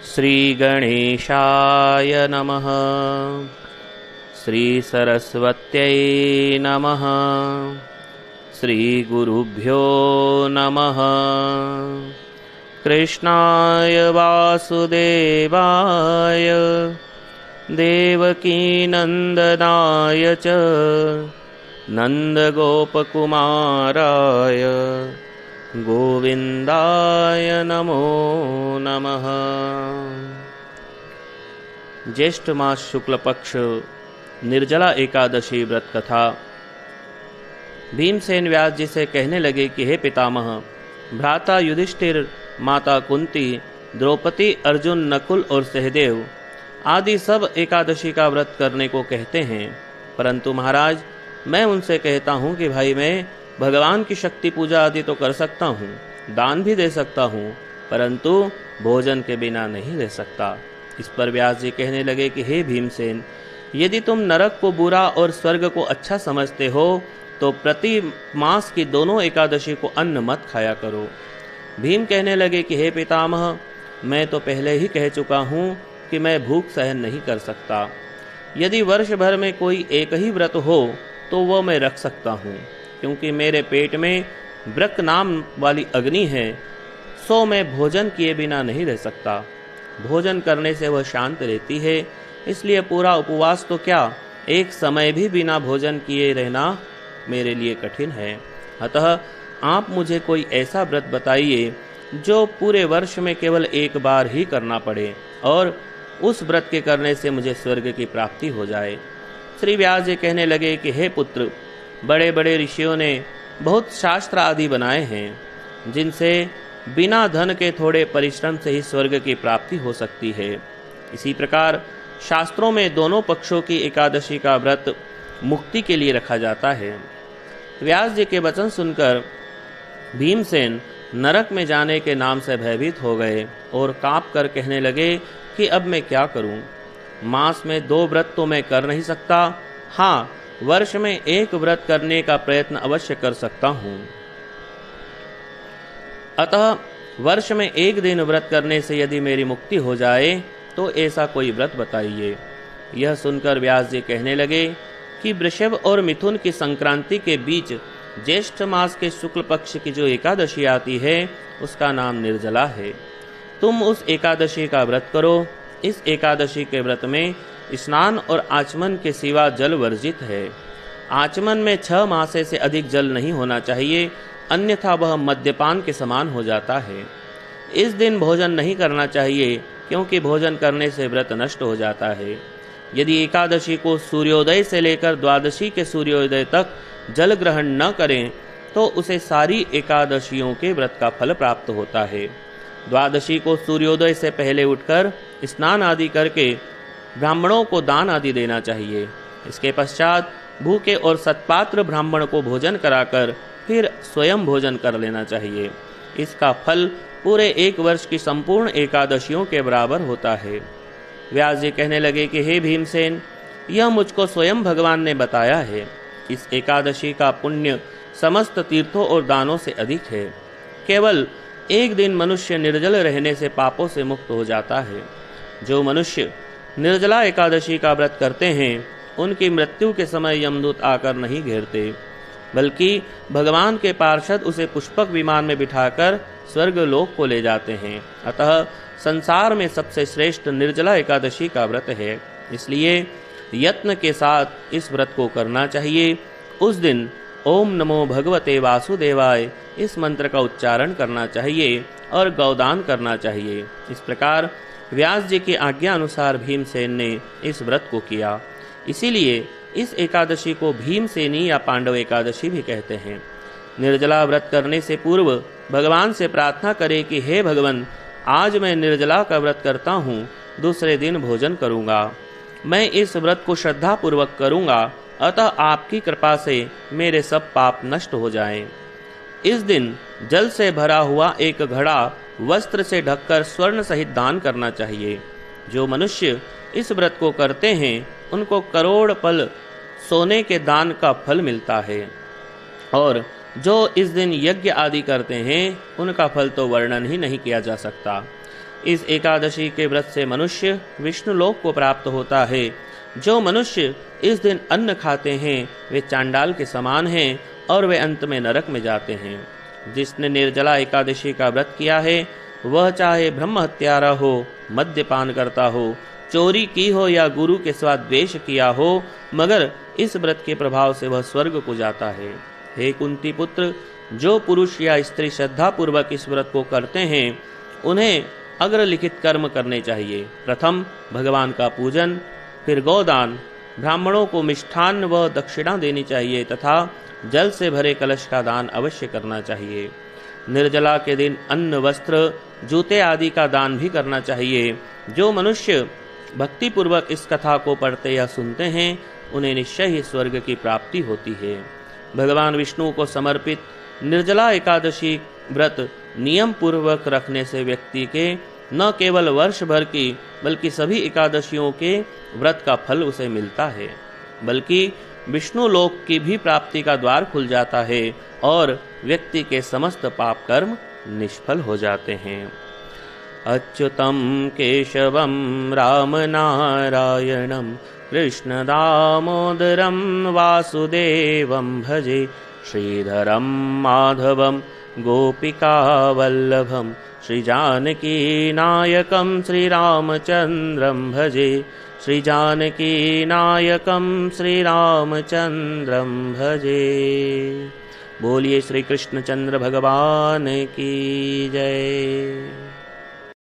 श्रीगणेशाय नमः। श्रीसरस्वत्यै नमः। श्रीगुरुभ्यो नमः। कृष्णाय वासुदेवाय देवकीनन्दनाय च नन्दगोपकुमाराय गोविंदाय नमो नमः। ज्येष्ठ मास शुक्ल पक्ष निर्जला एकादशी व्रत कथा। भीमसेन व्यास जी से कहने लगे कि हे पितामह, भ्राता युधिष्ठिर, माता कुंती, द्रौपदी, अर्जुन, नकुल और सहदेव आदि सब एकादशी का व्रत करने को कहते हैं, परंतु महाराज मैं उनसे कहता हूँ कि भाई मैं भगवान की शक्ति पूजा आदि तो कर सकता हूँ, दान भी दे सकता हूँ, परंतु भोजन के बिना नहीं रह सकता। इस पर व्यास जी कहने लगे कि हे भीमसेन, यदि तुम नरक को बुरा और स्वर्ग को अच्छा समझते हो तो प्रति मास की दोनों एकादशी को अन्न मत खाया करो। भीम कहने लगे कि हे पितामह, मैं तो पहले ही कह चुका हूँ कि मैं भूख सहन नहीं कर सकता। यदि वर्ष भर में कोई एक ही व्रत हो तो वह मैं रख सकता हूँ, क्योंकि मेरे पेट में वृक नाम वाली अग्नि है, सो मैं भोजन किए बिना नहीं रह सकता। भोजन करने से वह शांत रहती है, इसलिए पूरा उपवास तो क्या, एक समय भी बिना भोजन किए रहना मेरे लिए कठिन है। अतः आप मुझे कोई ऐसा व्रत बताइए जो पूरे वर्ष में केवल एक बार ही करना पड़े और उस व्रत के करने से मुझे स्वर्ग की प्राप्ति हो जाए। श्री व्यास जी कहने लगे कि हे पुत्र, बड़े बड़े ऋषियों ने बहुत शास्त्र आदि बनाए हैं, जिनसे बिना धन के थोड़े परिश्रम से ही स्वर्ग की प्राप्ति हो सकती है। इसी प्रकार शास्त्रों में दोनों पक्षों की एकादशी का व्रत मुक्ति के लिए रखा जाता है। व्यास जी के वचन सुनकर भीमसेन नरक में जाने के नाम से भयभीत हो गए और कांप कर कहने लगे कि अब मैं क्या करूं? मास में 2 व्रत तो मैं कर नहीं सकता, हाँ वर्ष में एक व्रत करने का प्रयत्न अवश्य कर सकता हूँ। अतः वर्ष में एक दिन व्रत करने से यदि मेरी मुक्ति हो जाए तो ऐसा कोई व्रत बताइए। यह सुनकर व्यास जी कहने लगे कि वृषभ और मिथुन की संक्रांति के बीच ज्येष्ठ मास के शुक्ल पक्ष की जो एकादशी आती है उसका नाम निर्जला है। तुम उस एकादशी का व्रत करो। इस एकादशी के व्रत में स्नान और आचमन के सिवा जल वर्जित है। आचमन में 6 मासे से अधिक जल नहीं होना चाहिए, अन्यथा वह मद्यपान के समान हो जाता है। इस दिन भोजन नहीं करना चाहिए, क्योंकि भोजन करने से व्रत नष्ट हो जाता है। यदि एकादशी को सूर्योदय से लेकर द्वादशी के सूर्योदय तक जल ग्रहण न करें तो उसे सारी एकादशियों के व्रत का फल प्राप्त होता है। द्वादशी को सूर्योदय से पहले उठकर स्नान आदि करके ब्राह्मणों को दान आदि देना चाहिए। इसके पश्चात भूखे और सत्पात्र ब्राह्मण को भोजन कराकर फिर स्वयं भोजन कर लेना चाहिए। इसका फल पूरे 1 वर्ष की संपूर्ण एकादशियों के बराबर होता है। व्यास जी कहने लगे कि हे भीमसेन, यह मुझको स्वयं भगवान ने बताया है। इस एकादशी का पुण्य समस्त तीर्थों और दानों से अधिक है। केवल एक दिन मनुष्य निर्जल रहने से पापों से मुक्त हो जाता है। जो मनुष्य निर्जला एकादशी का व्रत करते हैं उनकी मृत्यु के समय यमदूत आकर नहीं घेरते, बल्कि भगवान के पार्षद उसे पुष्पक विमान में बिठाकर स्वर्ग लोक को ले जाते हैं। अतः संसार में सबसे श्रेष्ठ निर्जला एकादशी का व्रत है, इसलिए यत्न के साथ इस व्रत को करना चाहिए। उस दिन ओम नमो भगवते वासुदेवाय इस मंत्र का उच्चारण करना चाहिए और गौदान करना चाहिए। इस प्रकार व्यास जी की आज्ञा अनुसार भीमसेन ने इस व्रत को किया। इसीलिए इस एकादशी को भीमसेनी या पांडव एकादशी भी कहते हैं। निर्जला व्रत करने से पूर्व भगवान से प्रार्थना करें कि हे भगवान, आज मैं निर्जला का व्रत करता हूँ, दूसरे दिन भोजन करूँगा। मैं इस व्रत को श्रद्धापूर्वक करूँगा, अतः आपकी कृपा से मेरे सब पाप नष्ट हो जाएं। इस दिन जल से भरा हुआ एक घड़ा वस्त्र से ढककर स्वर्ण सहित दान करना चाहिए। जो मनुष्य इस व्रत को करते हैं उनको करोड़ पल सोने के दान का फल मिलता है, और जो इस दिन यज्ञ आदि करते हैं उनका फल तो वर्णन ही नहीं किया जा सकता। इस एकादशी के व्रत से मनुष्य विष्णु लोक को प्राप्त होता है। जो मनुष्य इस दिन अन्न खाते हैं वे चांडाल के समान हैं और वे अंत में नरक में जाते हैं। जिसने निर्जला एकादशी का व्रत किया है वह चाहे ब्रह्म हत्यारा हो, मद्यपान करता हो, चोरी की हो या गुरु के साथ द्वेष किया हो, मगर इस व्रत के प्रभाव से वह स्वर्ग को जाता है। हे कुंती पुत्र, जो पुरुष या स्त्री श्रद्धा पूर्वक इस व्रत को करते हैं उन्हें अग्रलिखित कर्म करने चाहिए। प्रथम भगवान का पूजन, फिर गोदान, ब्राह्मणों को मिष्ठान्न व दक्षिणा देनी चाहिए तथा जल से भरे कलश का दान अवश्य करना चाहिए। निर्जला के दिन अन्न, वस्त्र, जूते आदि का दान भी करना चाहिए। जो मनुष्य भक्ति पूर्वक इस कथा को पढ़ते या सुनते हैं उन्हें निश्चय ही स्वर्ग की प्राप्ति होती है। भगवान विष्णु को समर्पित निर्जला एकादशी व्रत नियम पूर्वक रखने से व्यक्ति के न केवल वर्ष भर की बल्कि सभी एकादशियों के व्रत का फल उसे मिलता है, बल्कि विष्णु लोक की भी प्राप्ति का द्वार खुल जाता है और व्यक्ति के समस्त पाप कर्म निष्फल हो जाते हैं। अच्युतम केशवम राम नारायणम कृष्ण दामोदरम वासुदेवम भजे श्रीधरम माधवम गोपिका वल्लभम श्रीजानकी नायकम श्रीरामचंद्रम भजे श्रीजानकी नायकम श्रीरामचंद्रम भजे। बोलिए श्री कृष्णचंद्र भगवान की जय।